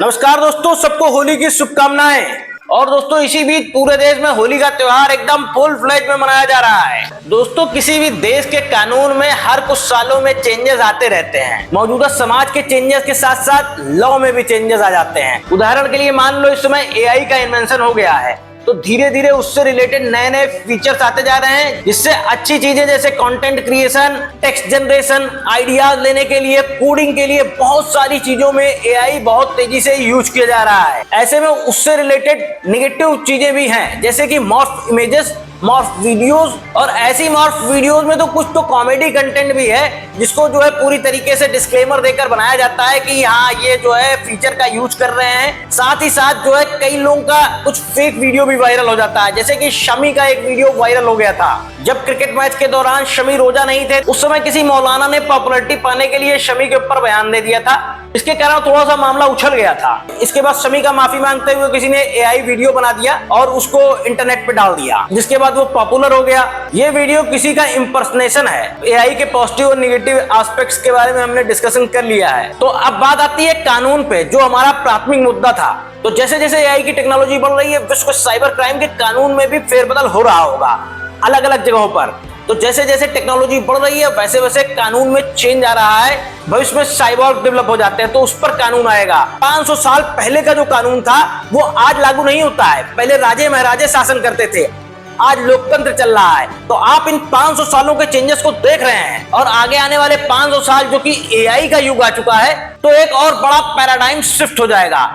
नमस्कार दोस्तों, सबको होली की शुभकामनाएं। और दोस्तों इसी बीच पूरे देश में होली का त्योहार एकदम फुल फ्लेज में मनाया जा रहा है। दोस्तों किसी भी देश के कानून में हर कुछ सालों में चेंजेस आते रहते हैं। मौजूदा समाज के चेंजेस के साथ साथ लॉ में भी चेंजेस आ जाते हैं। उदाहरण के लिए मान लो इस समय एआई का इन्वेंशन हो गया है, तो धीरे धीरे उससे रिलेटेड नए नए फीचर्स आते जा रहे हैं, जिससे अच्छी चीजें जैसे content creation, text generation, ideas लेने के लिए, कोडिंग के लिए बहुत सारी चीजों में एआई बहुत तेजी से यूज किया जा रहा है। ऐसे में उससे रिलेटेड नेगेटिव चीजें भी हैं, जैसे कि मॉर्फ इमेजेस, मॉर्फ वीडियोस। और ऐसी मॉर्फ वीडियोस में तो कुछ तो कॉमेडी कंटेंट भी है, जिसको जो है पूरी तरीके से डिस्क्लेमर देकर बनाया जाता है कि हाँ ये जो है फीचर का यूज कर रहे हैं। साथ ही साथ जो है कई लोगों का कुछ फेक वीडियो भी वायरल हो जाता है, जैसे कि शमी का एक वीडियो वायरल हो गया था। जब क्रिकेट मैच के दौरान शमी रोजा नहीं थे, उस समय किसी मौलाना ने पॉपुलैरिटी पाने के लिए शमी के ऊपर बयान दे दिया था, इसके कारण थोड़ा सा मामला उछल गया था। इसके बाद शमी का माफी मांगते हुए किसी ने एआई वीडियो बना दिया और उसको इंटरनेट पे डाल दिया, जिसके बाद वो पॉपुलर हो गया। ये वीडियो किसी का इंपर्सनेशन है। एआई के पॉजिटिव और नेगेटिव एस्पेक्ट्स के बारे में हमने डिस्कशन कर लिया है। तो अब बात आती है कानून पे, जो हमारा प्राथमिक मुद्दा था। तो जैसे जैसे एआई की टेक्नोलॉजी बढ़ रही है, विश्व साइबर क्राइम के कानून में भी फेरबदल हो रहा होगा अलग अलग जगहों पर। तो जैसे जैसे टेक्नोलॉजी बढ़ रही है वैसे वैसे कानून में चेंज आ रहा है। भविष्य में साइबॉर्ग डेवलप हो जाते हैं तो उस पर कानून आएगा। 500 साल पहले का जो कानून था वो आज लागू नहीं होता है। पहले राजे महाराजे शासन करते थे, आज लोकतंत्र चल रहा है। तो आप इन 500 सालों के चेंजेस को देख रहे हैं, और आगे आने वाले 500 साल जो कि एआई का युग आ चुका है, तो एक और बड़ा पैराडाइम शिफ्ट हो जाएगा।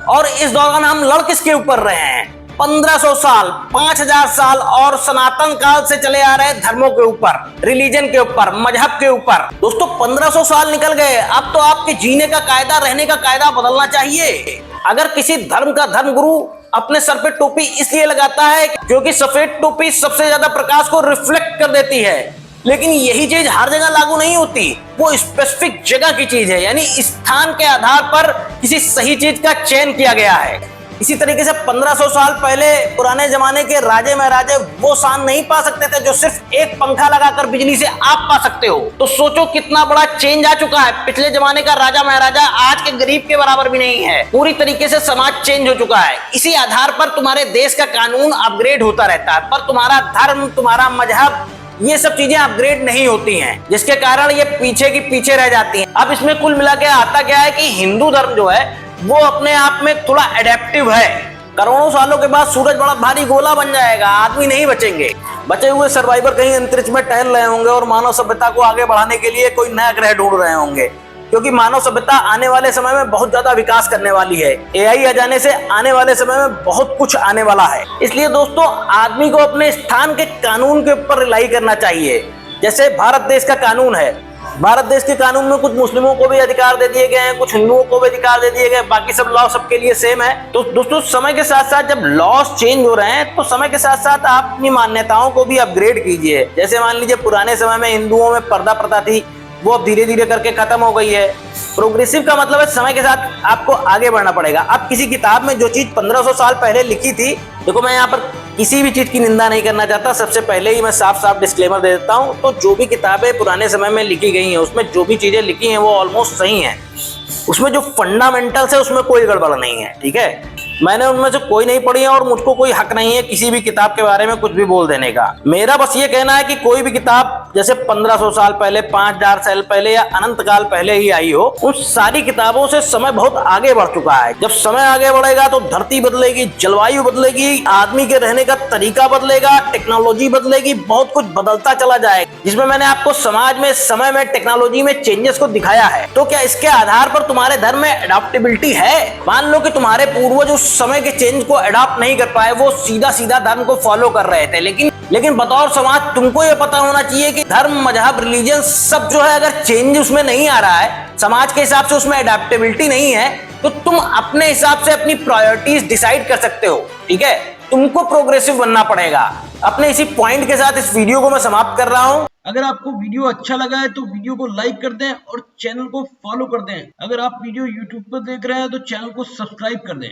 और इस दौरान हम लड़ किसके ऊपर रहे हैं? 1500 साल, 5000 साल और सनातन काल से चले आ रहे धर्मों के ऊपर, रिलीजन के ऊपर, मजहब के ऊपर। दोस्तों 1500 साल निकल गए, अब तो आपके जीने का कायदा, रहने का कायदा बदलना चाहिए। अगर किसी धर्म का धर्मगुरु अपने सर पे टोपी इसलिए लगाता है क्योंकि सफेद टोपी सबसे ज्यादा प्रकाश को रिफ्लेक्ट कर देती है, लेकिन यही चीज हर जगह लागू नहीं होती। वो स्पेसिफिक जगह की चीज है, यानी स्थान के आधार पर किसी सही चीज का चयन किया गया है। इसी तरीके से 1500 साल पहले पुराने जमाने के राजे महाराजे वो शान नहीं पा सकते थे जो सिर्फ एक पंखा लगाकर बिजली से आप पा सकते हो। तो सोचो कितना बड़ा चेंज आ चुका है। पिछले जमाने का राजा महाराजा आज के गरीब के बराबर भी नहीं है। पूरी तरीके से समाज चेंज हो चुका है। इसी आधार पर तुम्हारे देश का कानून अपग्रेड होता रहता है, पर तुम्हारा धर्म, तुम्हारा मजहब, ये सब चीजें अपग्रेड नहीं होती हैं, जिसके कारण ये पीछे की पीछे रह जाती हैं। अब इसमें कुल मिला के आता क्या है कि हिंदू धर्म जो है वो अपने आप में थोड़ा एडेप्टिव है। करोड़ों सालों के बाद सूरज बड़ा भारी गोला बन जाएगा, आदमी नहीं बचेंगे। बचे हुए सर्वाइवर कहीं अंतरिक्ष में टहल रहे होंगे और मानव सभ्यता को आगे बढ़ाने के लिए कोई नया ग्रह ढूंढ रहे होंगे, क्योंकि मानव सभ्यता आने वाले समय में बहुत ज्यादा विकास करने वाली है। एआई आ जाने से आने वाले समय में बहुत कुछ आने वाला है। इसलिए दोस्तों आदमी को अपने स्थान के कानून के ऊपर रिलाई करना चाहिए। जैसे भारत देश का कानून है, भारत देश के कानून में कुछ मुस्लिमों को भी अधिकार दे दिए गए हैं, कुछ हिंदुओं को भी अधिकार दे दिए गए, बाकी सब लॉ सबके लिए सेम है। तो दोस्तों समय के साथ साथ जब लॉस चेंज हो रहे हैं तो समय के साथ साथ आप अपनी मान्यताओं को भी अपग्रेड कीजिए। जैसे मान लीजिए पुराने समय में हिंदुओं में पर्दा प्रथा थी, वो अब धीरे धीरे करके खत्म हो गई है। प्रोग्रेसिव का मतलब है समय के साथ आपको आगे बढ़ना पड़ेगा। अब किसी किताब में जो चीज 1500 साल पहले लिखी थी, देखो मैं यहाँ पर किसी भी चीज की निंदा नहीं करना चाहता, सबसे पहले ही मैं साफ साफ डिस्क्लेमर दे देता हूँ। तो जो भी किताबें पुराने समय में लिखी गई हैं उसमें जो भी चीजें लिखी हैं वो ऑलमोस्ट सही हैं। उसमें जो फंडामेंटल्स है उसमें कोई गड़बड़ नहीं है, ठीक है। मैंने उनमें से कोई नहीं पढ़ी है और मुझको कोई हक नहीं है किसी भी किताब के बारे में कुछ भी बोल देने का। मेरा बस ये कहना है कि कोई भी किताब जैसे 1500 साल पहले, 5000 साल पहले या अनंत काल पहले ही आई हो, उन सारी किताबों से समय बहुत आगे बढ़ चुका है। जब समय आगे बढ़ेगा तो धरती बदलेगी, जलवायु बदलेगी, आदमी के रहने का तरीका बदलेगा, टेक्नोलॉजी बदलेगी, बहुत कुछ बदलता चला जाएगा। जिसमें मैंने आपको समाज में, समय में, टेक्नोलॉजी में चेंजेस को दिखाया है। तो क्या इसके आधार पर तुम्हारे धर्म में एडॉप्टेबिलिटी है? मान लो कि तुम्हारे पूर्वज उस समय के चेंज को अडॉप्ट नहीं कर पाए, वो सीधा सीधा धर्म को फॉलो कर रहे थे, लेकिन बतौर समाज तुमको ये पता होना चाहिए कि धर्म, मजहब, रिलीजन सब जो है, अगर चेंज उसमें नहीं आ रहा है, समाज के हिसाब से उसमें एडॉप्टेबिलिटी नहीं है, तो तुम अपने हिसाब से अपनी प्रायोरिटीज डिसाइड कर सकते हो, ठीक है। तुमको प्रोग्रेसिव बनना पड़ेगा। अपने इसी पॉइंट के साथ इस वीडियो को मैं समाप्त कर रहा हूँ। अगर आपको वीडियो अच्छा लगा है तो वीडियो को लाइक कर दें और चैनल को फॉलो कर दें। अगर आप वीडियो यूट्यूब पर देख रहे हैं तो चैनल को सब्सक्राइब कर दें।